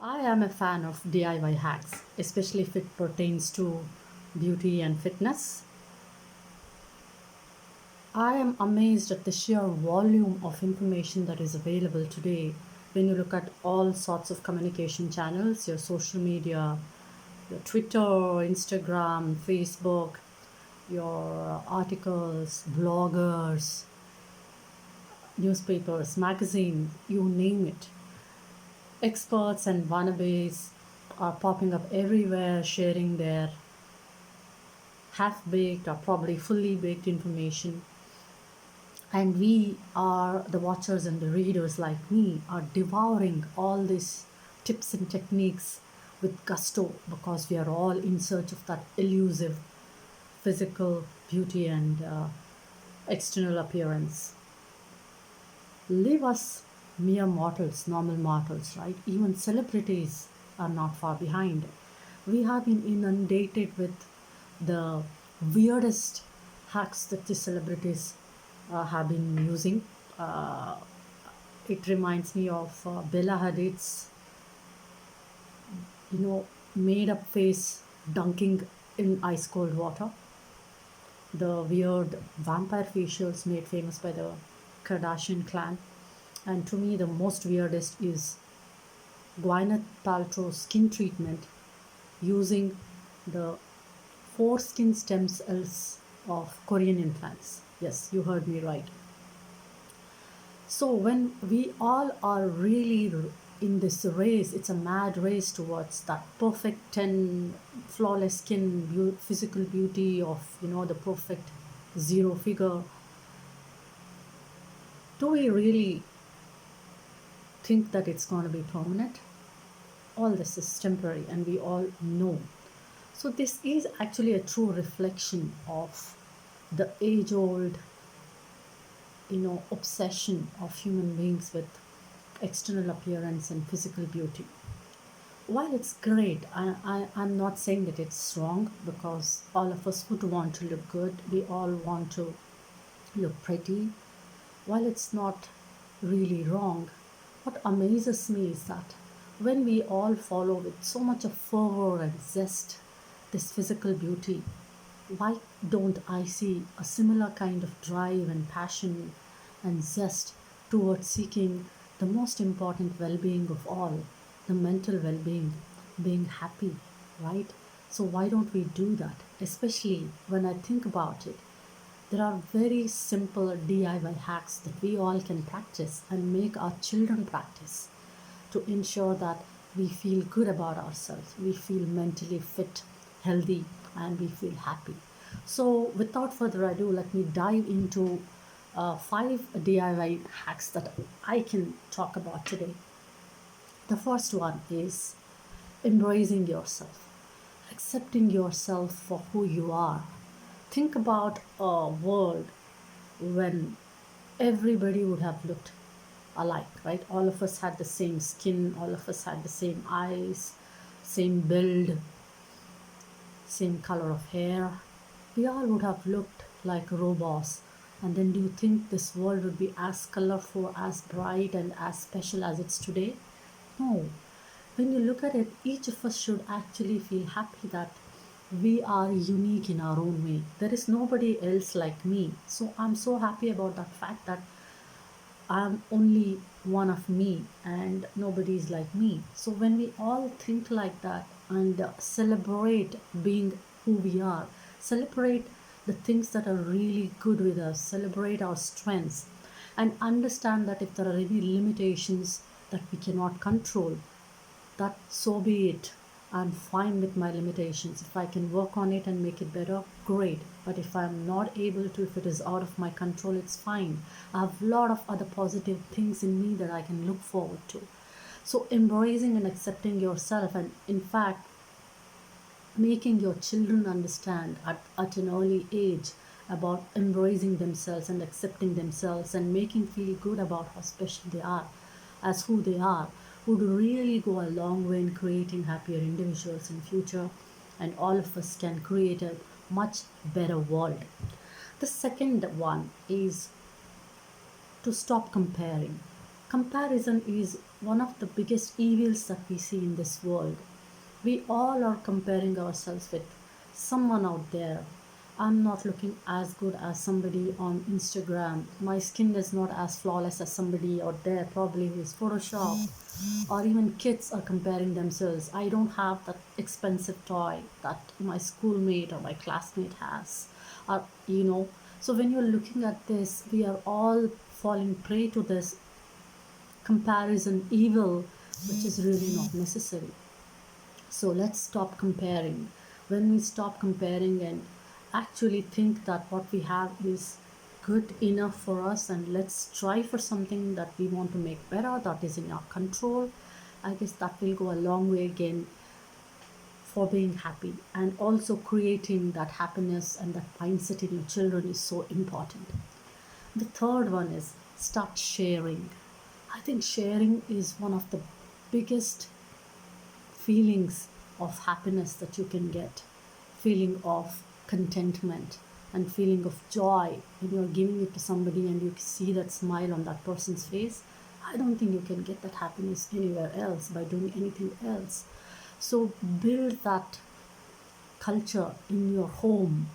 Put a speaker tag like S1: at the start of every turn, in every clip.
S1: I am a fan of DIY hacks, especially if it pertains to beauty and fitness. I am amazed at the sheer volume of information that is available today when you look at all sorts of communication channels, your social media, your Twitter, Instagram, Facebook, your articles, bloggers, newspapers, magazines, you name it. Experts and wannabes are popping up everywhere, sharing their half baked or probably fully baked information. And we are the watchers and the readers, like me, are devouring all these tips and techniques with gusto because we are all in search of that elusive physical beauty and external appearance. Leave us mere mortals, normal mortals, right? Even celebrities are not far behind. We have been inundated with the weirdest hacks that the celebrities have been using. Uh, it reminds me of Bella Hadid's, made up face dunking in ice cold water. The weird vampire facials made famous by the Kardashian clan. And to me, the most weirdest is Gwyneth Paltrow's skin treatment using the foreskin stem cells of Korean implants. Yes, you heard me right. So when we all are really in this race, it's a mad race towards that perfect 10 flawless skin, physical beauty of, the perfect zero figure. Do we really think that it's going to be permanent? All this is temporary, and we all know. So this is actually a true reflection of the age old, obsession of human beings with external appearance and physical beauty. While it's great, I'm not saying that it's wrong, because all of us would want to look good. We all want to look pretty. While it's not really wrong, what amazes me is that when we all follow with so much of fervor and zest this physical beauty, why don't I see a similar kind of drive and passion and zest towards seeking the most important well being of all, the mental well being, being happy, right? So, why don't we do that? Especially when I think about it, there are very simple DIY hacks that we all can practice and make our children practice to ensure that we feel good about ourselves, we feel mentally fit, healthy, and we feel happy. So, without further ado, let me dive into five DIY hacks that I can talk about today. The first one is embracing yourself, accepting yourself for who you are. Think about a world when everybody would have looked alike, right? All of us had the same skin, all of us had the same eyes, same build, same color of hair. We all would have looked like robots. And then do you think this world would be as colorful, as bright, and as special as it's today? No. When you look at it, each of us should actually feel happy that we are unique in our own way. There is nobody else like me. So I'm so happy about that fact that I'm only one of me and nobody is like me. So when we all think like that and celebrate being who we are, celebrate the things that are really good with us, celebrate our strengths, and understand that if there are any limitations that we cannot control, that so be it. I'm fine with my limitations. If I can work on it and make it better, great. But if I'm not able to, if it is out of my control, it's fine. I have a lot of other positive things in me that I can look forward to. So embracing and accepting yourself, and in fact making your children understand at an early age about embracing themselves and accepting themselves and making feel good about how special they are as who they are would really go a long way in creating happier individuals in future, and all of us can create a much better world. The second one is to stop comparing. Comparison is one of the biggest evils that we see in this world. We all are comparing ourselves with someone out there. I'm not looking as good as somebody on Instagram. My skin is not as flawless as somebody out there, probably who is Photoshop. Or even kids are comparing themselves. I don't have that expensive toy that my schoolmate or my classmate has. Or, so when you're looking at this, we are all falling prey to this comparison evil, which is really not necessary. So let's stop comparing. When we stop comparing and actually think that what we have is good enough for us, and let's try for something that we want to make better, that is in our control, I guess that will go a long way again for being happy. And also creating that happiness and that mindset in your children is so important. The third one is start sharing. I think sharing is one of the biggest feelings of happiness that you can get. Feeling of contentment and feeling of joy when you're giving it to somebody and you see that smile on that person's face. I don't think you can get that happiness anywhere else by doing anything else. So build that culture in your home,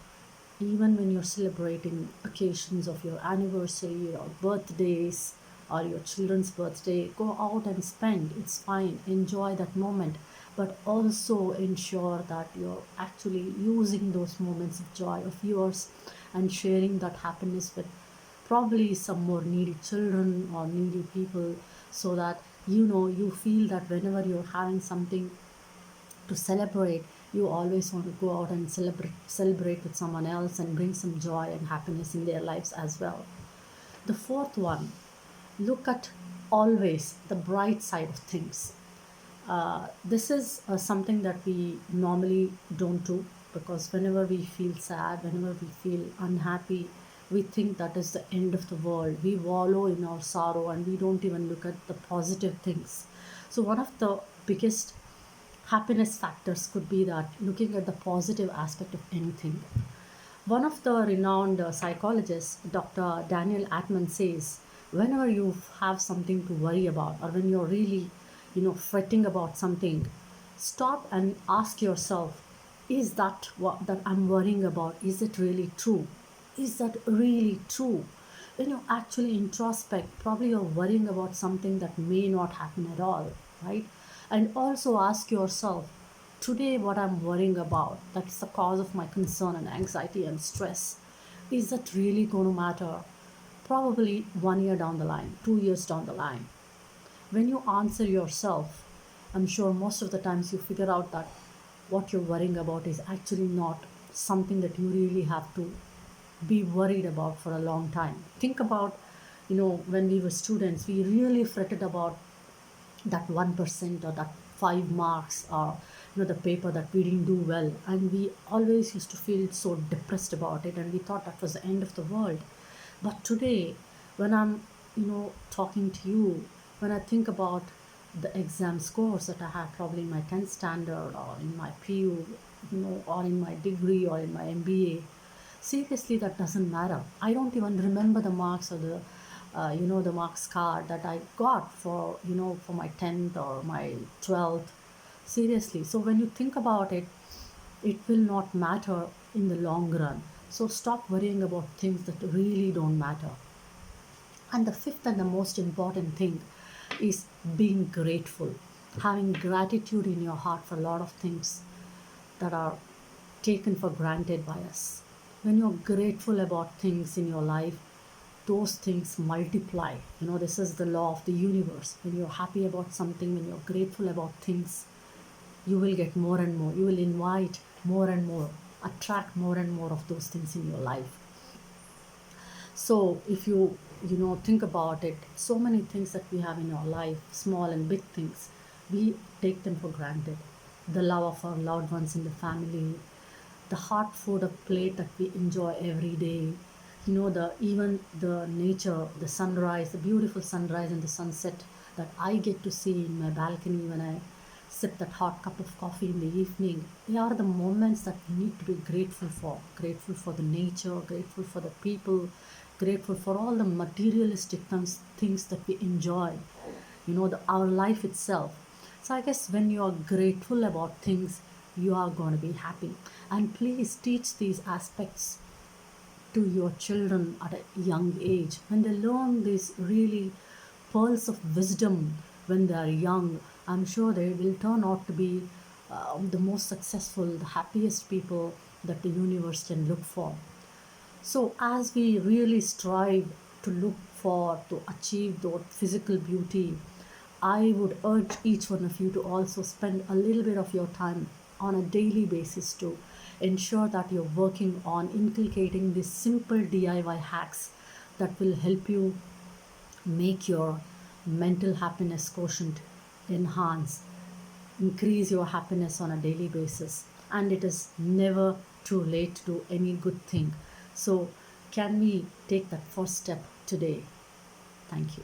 S1: even when you're celebrating occasions of your anniversary or birthdays or your children's birthday. Go out and spend, it's fine, enjoy that moment, but also ensure that you're actually using those moments of joy of yours and sharing that happiness with probably some more needy children or needy people, so that you feel that whenever you're having something to celebrate, you always want to go out and celebrate with someone else and bring some joy and happiness in their lives as well. The fourth one, look at always the bright side of things. This is something that we normally don't do, because whenever we feel sad, whenever we feel unhappy, we think that is the end of the world. We wallow in our sorrow and we don't even look at the positive things. So one of the biggest happiness factors could be that looking at the positive aspect of anything. One of the renowned psychologists, Dr. Daniel Atman, says whenever you have something to worry about, or when you're really, fretting about something, stop and ask yourself, is that what that I'm worrying about? Is it really true? Is that really true? When you actually introspect, probably you're worrying about something that may not happen at all, right? And also ask yourself, today what I'm worrying about, that's the cause of my concern and anxiety and stress, is that really going to matter? Probably 1 year down the line, 2 years down the line. When you answer yourself, I'm sure most of the times you figure out that what you're worrying about is actually not something that you really have to be worried about for a long time. Think about, when we were students, we really fretted about that 1% or that 5 marks, or the paper that we didn't do well, and we always used to feel so depressed about it and we thought that was the end of the world. But today, when I'm talking to you, when I think about the exam scores that I had probably in my 10th standard or in my PU, or in my degree or in my MBA, seriously, that doesn't matter. I don't even remember the marks or the marks card that I got for my 10th or my 12th. Seriously. So when you think about it, it will not matter in the long run. So stop worrying about things that really don't matter. And the fifth and the most important thing is being grateful, having gratitude in your heart for a lot of things that are taken for granted by us. When you're grateful about things in your life, those things multiply. This is the law of the universe. When you're happy about something, when you're grateful about things, you will get more and more. You will invite more and more, attract more and more of those things in your life. So if you think about it, so many things that we have in our life, small and big things, we take them for granted. The love of our loved ones in the family, the hot food of plate that we enjoy every day, the even the nature, the sunrise, the beautiful sunrise and the sunset that I get to see in my balcony when I sip that hot cup of coffee in the evening. They are the moments that we need to be grateful for the nature, grateful for the people, grateful for all the materialistic things that we enjoy, our life itself. So I guess when you are grateful about things, you are going to be happy. And please teach these aspects to your children at a young age. When they learn these really pearls of wisdom when they are young, I'm sure they will turn out to be the most successful, the happiest people that the universe can look for. So, as we really strive to look for, to achieve that physical beauty, I would urge each one of you to also spend a little bit of your time on a daily basis to ensure that you're working on inculcating these simple DIY hacks that will help you make your mental happiness quotient enhance, increase your happiness on a daily basis. And it is never too late to do any good thing. So, can we take that first step today? Thank you.